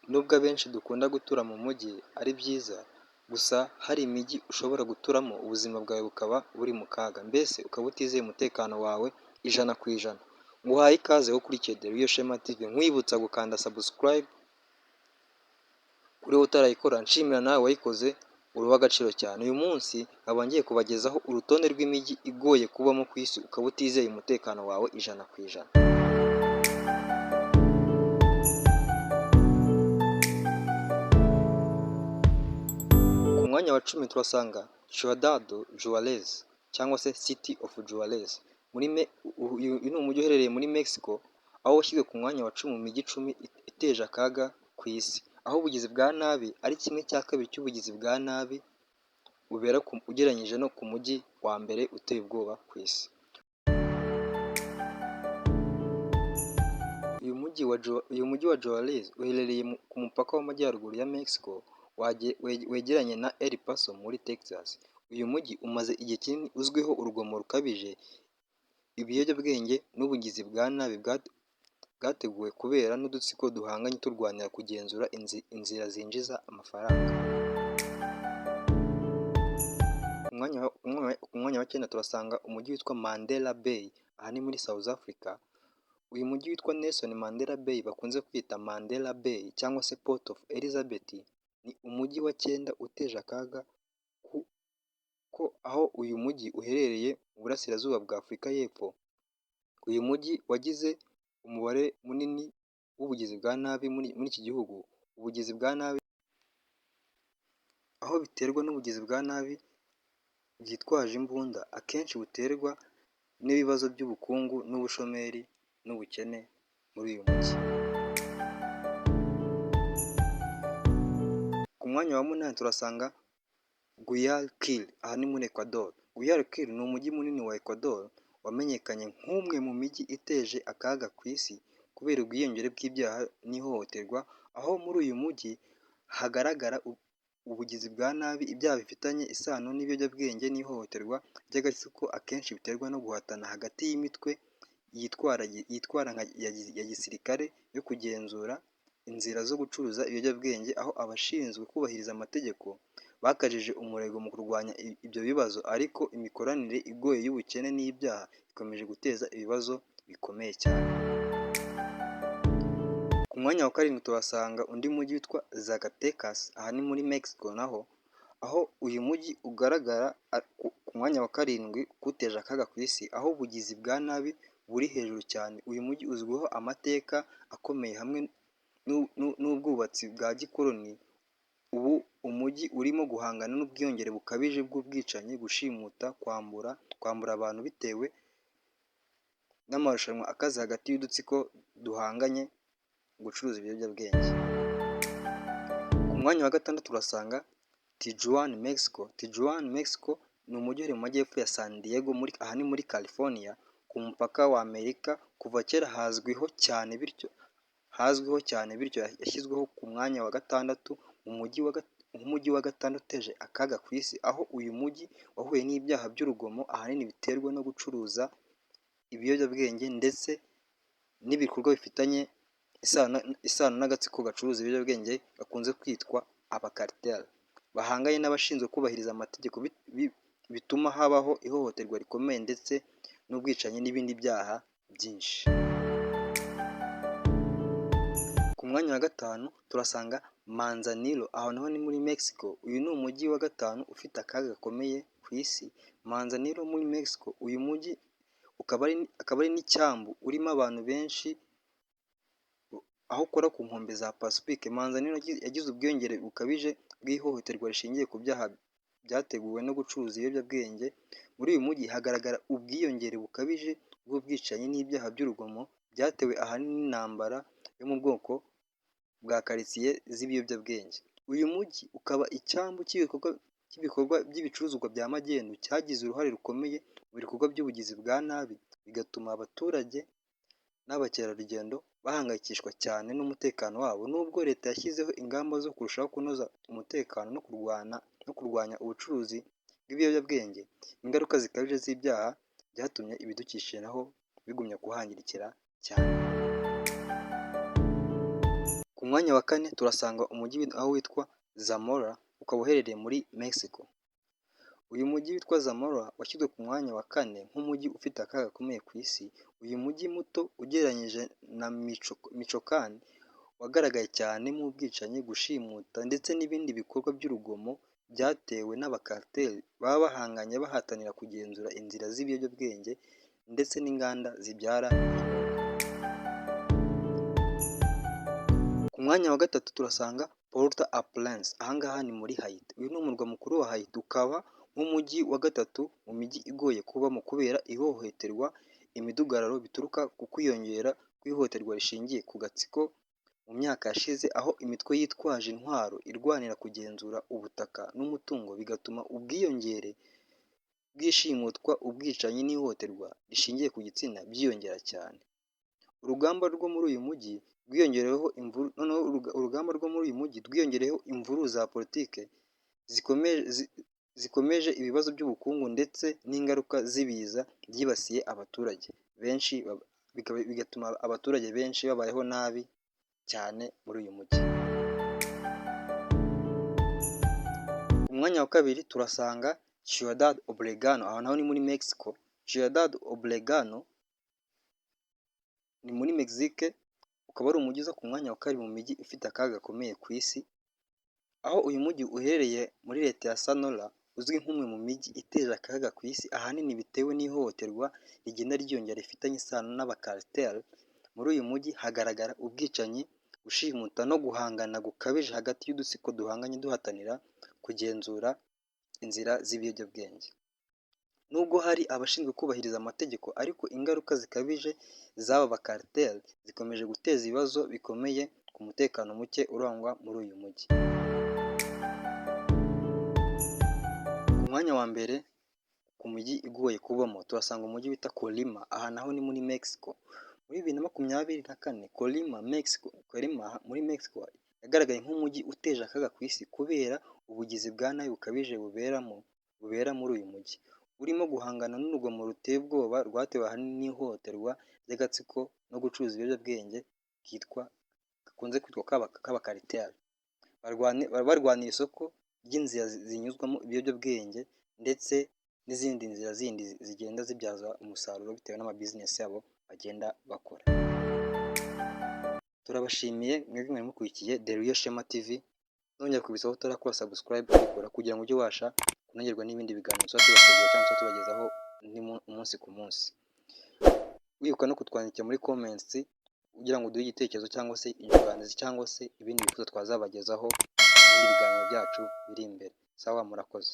Nubwo abenshi dukunda gutura mu mujyi ari byiza, gusa hari imijyi ushobora guturamo ubuzima bwawe bukaba buri mu kaga, mbese ukaba utizeye umutekano wawe ijana ku ijana. Nguhaye ikaze wo kuri Cedric Shema TV, nkwibutsa gukanda subscribe kuri wowe utarayikora, nshimira nawe wayikoze, uri uw'agaciro cyane. Uyu munsi nkaba ngiye kubagezaho urutonde rw'imijyi igoye kubamo ku isi ukaba utizeye umutekano wawe ijana ku ijana. Ku mwanya wa 10 turasanga Ciudad Juarez cyangwa se City of Juarez. Uyu ni umujyi uherereye muri Mexico, aho washyizwe ku mwanya wa 10 mu mijyi 10 iteje akaga ku isi, aho ubugizi bwa nabi ari 1/2 cy'ubugizi bwa nabi bubera ugereranyije no ku mujyi wa mbere uteye ubwoba ku isi. Uyu mujyi wa Juarez uherereye ku mupaka w'amajyaruguru ya Mexico wegeranye na El Paso muri Texas. Uyu mujyi umaze igihe kinini uzwiho urugomo rukabije, ibiyobyabwenge n'ubugizi bwa nabi bwateguwe kubera n'udutsiko duhanganye turwanira kugenzura inzira zinjiza amafaranga. Ku mwanya wa 9 turasanga umujyi witwa Mandela Bay, aha ni muri South Africa. Uyu mujyi witwa Nelson Mandela Bay bakunze kwita Mandela Bay cyangwa se Port of Elizabeth, ni umujyi wa 9 uteje akaga aho uyu mujyi uherereye mu burasirazuba bwa Afurika y'Epfo. Uyu mujyi wagize umubare munini w'ubugizi bwa nabi muri iki gihugu. Ubugizi bwa nabi aho biterwa n'ubugizi bwa nabi byitwaje imbunda, akenshi buterwa n'ibibazo by'ubukungu n'ubushomeri n'ubukene muri uyu mujyi. Ku mwanya wa 8 turasanga Guayaquil, aha ni muri Ecuador. Guayaquil ni umujyi munini wa Ecuador wamenyekanye nk'umwe mu mijyi iteje akaga ku isi kubera ubwiyongere bw'ibyaha n'ihohoterwa, aho muri uyu mujyi hagaragara ubugizi bwa nabi, ibyaha bifitanye isano n'ibiyobyabwenge n'ihohoterwa ry'agatsiko, akenshi biterwa no guhatana hagati y'imitwe yitwara ya gisirikare yo kugenzura inzira zo gucuruza ibiyobyabwenge, aho abashinzwe kubahiriza amategeko bakajije umurego mu kurwanya ibyo bibazo, ariko imikoranire igoye y'ubukene n'ibyaha ikomeje guteza ibibazo bikomeye cyane. Ku mwanya wa 7 tuhasanga undi mujyi witwa Zacatecas, aha ni muri Mexico naho, aho uyu mujyi ugaragara ku mwanya wa 7 kuteje akaga ku isi, aho ubugizi bwa nabi buri hejuru cyane. Uyu mujyi uzwiho amateka akomeye hamwe n'ubwubatsi bwa gikoloni. Ubu umujyi urimo guhangana n'ubwiyongere bukabije bw'ubwicanyi, gushimuta, kwambura abantu bitewe n'amarushanwa akaze hagati y'udutsiko duhanganye gucuruza ibiyobyabwenge. Ku mwanya wa 6 turasanga Tijuana, Mexico. Tijuana, Mexico ni umujyi uri mu majyepfo ya San Diego, aha ni muri California ku mupaka wa Amerika. Kuva kera hazwiho cyane bityo yashyizweho ku mwanya wa 6 umujyi wa 6 uteje akaga ku isi, aho uyu mujyi wahuye n'ibyaha by'urugomo ahanini biterwa no gucuruza ibiyobyabwenge ndetse n'ibikorwa bifitanye isano n'agatsiko gacuruza ibiyobyabwenge gakunze kwitwa abakartel, bahanganye n'abashinzwe kubahiriza amategeko, bituma habaho ihohoterwa rikomeye ndetse n'ubwicanyi n'ibindi byaha byinshi. Ku mwanya wa 5 turasanga Manzanillo, aho naho ni muri Mexico. Uyu ni umujyi wa 5 ufite akaga gakomeye ku isi. Manzanillo muri Mexico, uyu mujyi akaba ari n'icyambu urimo abantu benshi, aho ukora ku nkombe za Pacifique. Manzanillo yagize ubwiyongere bukabije bw'ihohoterwa rishingiye ku byaha byateguwe no gucuruza ibiyobyabwenge. Muri uyu mujyi hagaragara ubwiyongere bukabije bw'ubwicanyi n'ibyaha by'urugomo byatewe ahanini n'intambara yo mu bwoko bwa karitsiye z'ibiyobyabwenge. Uyu mujyi ukaba icyambu cy'ibikorwa by'ibicuruzwa bya magendu, cyagize uruhare rukomeye mu bikorwa by'ubugizi bwa nabi, bigatuma abaturage n'abakerarugendo bahangayikishwa cyane n'umutekano wabo. Nubwo leta yashyizeho ingamba zo kurushaho kunoza umutekano no kurwanya ubucuruzi bw'ibiyobyabwenge, ingaruka zikabije z'ibyaha byatumye ibidukikije naho bigumya kuhangirikira cyane. Ku mwanya wa kane turasanga umujyi aho witwa Zamora, ukaba uherereye muri Mexico. Uyu mujyi witwa Zamora washyizwe ku mwanya wa kane nk'umujyi ufite akaga gakomeye ku isi. Uyu mujyi muto ugereranyije na Michoacán wagaragaye cyane mu bwicanyi, gushimuta ndetse n'ibindi bikorwa by'urugomo byatewe n'abakarteli baba bahanganye bahatanira kugenzura inzira z'ibiyobyabwenge ndetse n'inganda zibyara. Ku mwanya wa gatatu turasanga Port-au-Prince, ahangaha ni muri Haiti. Uyu ni umurwa mukuru wa Haiti, ukaba nk'umujyi wa gatatu mu mijyi igoye kubamo kubera ihohoterwa, imidugararo bituruka ku kwiyongera kw'ihohoterwa rishingiye ku gatsiko mu myaka yashize, aho imitwe yitwaje intwaro irwanira kugenzura ubutaka n'umutungo, bigatuma ubwiyongere bw'ishimutwa, ubwicanyi n'ihohoterwa rishingiye ku gitsina byiyongera cyane. Urugamba rwo muri uyu mujyi rwiyongereyeho imvururu za politike zikomeje ibibazo by'ubukungu ndetse n'ingaruka z'ibiza byibasiye abaturage benshi, bigatuma abaturage benshi babayeho nabi cyane muri uyu mujyi. Ku mwanya wa kabiri turasanga Ciudad Obregón, aho naho ni muri Mexico. Ciudad Obregón ni muri Mexique, ukaba ari umujyi uza ku mwanya wa kabiri mu mijyi ifite akaga gakomeye ku isi, aho uyu mujyi uherereye muri leta ya Sonora, uzwi nk'umwe mu mijyi iteje akaga ku isi, ahanini bitewe n'ihohoterwa rigenda ryiyongera rifitanye isano n'abakarteli. Muri uyu mujyi hagaragara ubwicanyi, gushimuta no guhangana gukabije hagati y'udutsiko duhanganye duhatanira kugenzura inzira z'ibiyobyabwenge. Nubwo hari abashinzwe kubahiriza amategeko, ariko ingaruka zikabije z'aba bakarteli zikomeje guteza ibibazo bikomeye ku mutekano muke urangwa muri uyu mujyi. Ku mwanya wa mbere ku mijyi igoye kubamo turasanga umujyi wita Colima, aha naho ni muri Mexico. Muri 2024 Colima muri Mexico yagaragaye nk'umujyi uteje akaga ku isi kubera ubugizi bwa nabi bukabije bubera muri uyu mujyi, urimo guhangana n'urugomo ruteye ubwoba rwatewe ahanini n'ihohoterwa ry'agatsiko no gucuruza ibiyobyabwenge gakunze kwitwa k'abakarteli. Barwanira isoko ry'inzira zinyuzwamo ibiyobyabwenge ndetse n'izindi nzira zindi zigenda zibyaza umusaruro bitewe n'amabizinesi yabo bagenda bakora. Turabashimiye mwebwe mwari mukurikiye The Real Shema TV. Nongera kubisaba utarakora subscribe kubikora kugira ngo ujye ubasha kunogerwa n'ibindi biganiro tuba tubategura cyangwa tubagezaho umunsi ku munsi. Wibuka no kutwandikira muri comments kugira ngo uduhe igitekerezo cyangwa se inyunganizi cyangwa se ibindi bifuzo twazabagezaho mu biganiro byacu biri imbere. Sawa, murakoze.